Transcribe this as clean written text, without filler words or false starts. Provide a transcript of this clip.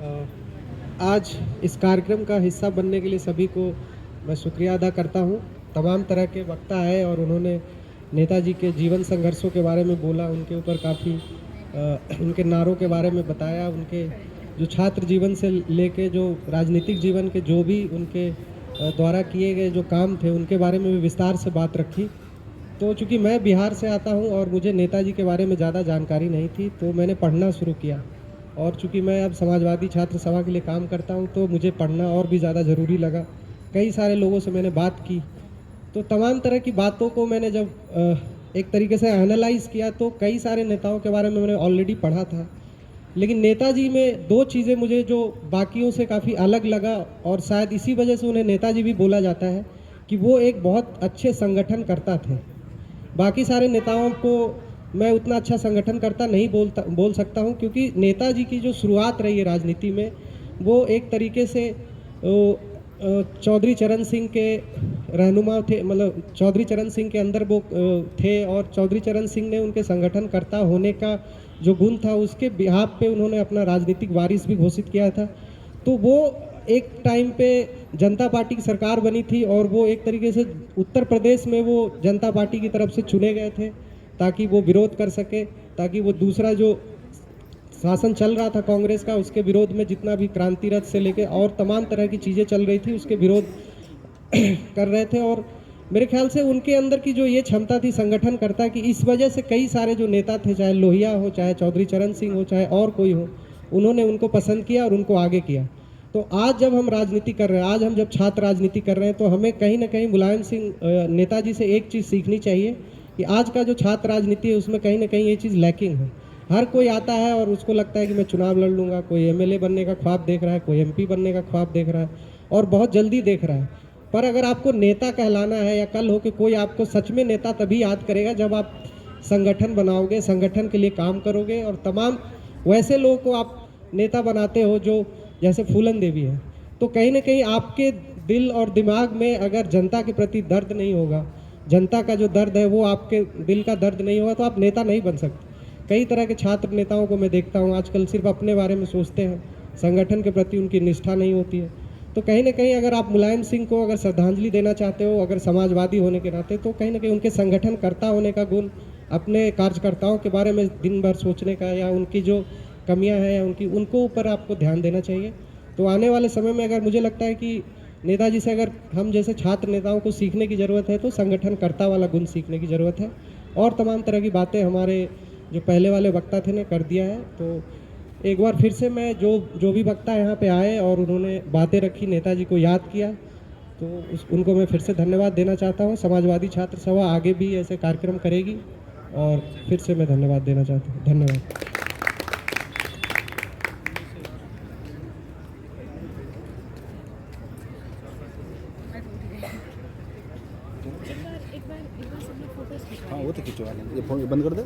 अ, आज इस कार्यक्रम का हिस्सा बनने के लिए सभी को मैं शुक्रिया अदा करता हूँ। तमाम तरह के वक्ता आए और उन्होंने नेताजी के जीवन संघर्षों के बारे में बोला, उनके ऊपर काफ़ी उनके नारों के बारे में बताया, उनके जो छात्र जीवन से लेके जो राजनीतिक जीवन के जो भी उनके द्वारा किए गए जो काम थे, उनके बारे में भी विस्तार से बात रखी। तो चूँकि मैं बिहार से आता हूँ और मुझे नेताजी के बारे में ज़्यादा जानकारी नहीं थी, तो मैंने पढ़ना शुरू किया। और चूँकि मैं अब समाजवादी छात्र सभा के लिए काम करता हूँ, तो मुझे पढ़ना और भी ज़्यादा ज़रूरी लगा। कई सारे लोगों से मैंने बात की, तो तमाम तरह की बातों को मैंने जब एक तरीके से एनालाइज़ किया, तो कई सारे नेताओं के बारे में मैंने ऑलरेडी पढ़ा था। लेकिन नेताजी में 2 चीज़ें मुझे जो बाकियों से काफ़ी अलग लगा, और शायद इसी वजह से उन्हें नेताजी भी बोला जाता है कि वो एक बहुत अच्छे संगठनकर्ता थे। बाकी सारे नेताओं को मैं उतना अच्छा संगठनकर्ता नहीं बोल सकता हूँ, क्योंकि नेताजी की जो शुरुआत रही है राजनीति में, वो एक तरीके से चौधरी चरण सिंह के रहनुमा थे, मतलब चौधरी चरण सिंह के अंदर वो थे, और चौधरी चरण सिंह ने उनके संगठनकर्ता होने का जो गुण था, उसके बिहाफ पे उन्होंने अपना राजनीतिक वारिस भी घोषित किया था। तो वो एक टाइम पे जनता पार्टी की सरकार बनी थी, और वो एक तरीके से उत्तर प्रदेश में वो जनता पार्टी की तरफ से चुने गए थे ताकि वो विरोध कर सके, ताकि वो दूसरा जो शासन चल रहा था कांग्रेस का, उसके विरोध में जितना भी क्रांति रथ से लेके और तमाम तरह की चीज़ें चल रही थी, उसके विरोध कर रहे थे। और मेरे ख्याल से उनके अंदर की जो ये क्षमता थी संगठनकर्ता की, इस वजह से कई सारे जो नेता थे, चाहे लोहिया हो, चाहे चौधरी चरण सिंह हो, चाहे और कोई हो, उन्होंने उनको पसंद किया और उनको आगे किया। तो आज जब हम राजनीति कर रहे हैं, आज हम जब छात्र राजनीति कर रहे हैं, तो हमें कहीं ना कहीं मुलायम सिंह नेताजी से एक चीज़ सीखनी चाहिए कि आज का जो छात्र राजनीति है, उसमें कहीं ना कहीं ये चीज़ लैकिंग है। हर कोई आता है और उसको लगता है कि मैं चुनाव लड़ लूँगा, कोई एमएलए बनने का ख्वाब देख रहा है, कोई एमपी बनने का ख्वाब देख रहा है, और बहुत जल्दी देख रहा है। पर अगर आपको नेता कहलाना है, या कल हो कि कोई आपको सच में नेता तभी याद करेगा जब आप संगठन बनाओगे, संगठन के लिए काम करोगे, और तमाम वैसे लोगों को आप नेता बनाते हो जो जैसे फूलन देवी है। तो कहीं ना कहीं आपके दिल और दिमाग में अगर जनता के प्रति दर्द नहीं होगा, जनता का जो दर्द है वो आपके दिल का दर्द नहीं होगा, तो आप नेता नहीं बन सकते। कई तरह के छात्र नेताओं को मैं देखता हूँ आजकल सिर्फ अपने बारे में सोचते हैं, संगठन के प्रति उनकी निष्ठा नहीं होती है। तो कहीं ना कहीं अगर आप मुलायम सिंह को अगर श्रद्धांजलि देना चाहते हो, अगर समाजवादी होने के नाते, तो कहीं ना कहीं उनके संगठनकर्ता होने का गुण, अपने कार्यकर्ताओं के बारे में दिन भर सोचने का, या उनकी जो कमियां हैं या उनको ऊपर आपको ध्यान देना चाहिए। तो आने वाले समय में अगर मुझे लगता है कि नेताजी से अगर हम जैसे छात्र नेताओं को सीखने की ज़रूरत है, तो संगठनकर्ता वाला गुण सीखने की ज़रूरत है। और तमाम तरह की बातें हमारे जो पहले वाले वक्ता थे ने कर दिया है। तो एक बार फिर से मैं जो भी वक्ता यहाँ पे आए और उन्होंने बातें रखी, नेताजी को याद किया, तो उनको मैं फिर से धन्यवाद देना चाहता हूँ। समाजवादी छात्र सभा आगे भी ऐसे कार्यक्रम करेगी, और फिर से मैं धन्यवाद देना चाहता हूँ। धन्यवाद। हाँ, वो तो खिंचवा लेंगे। ये फोन बंद कर दे।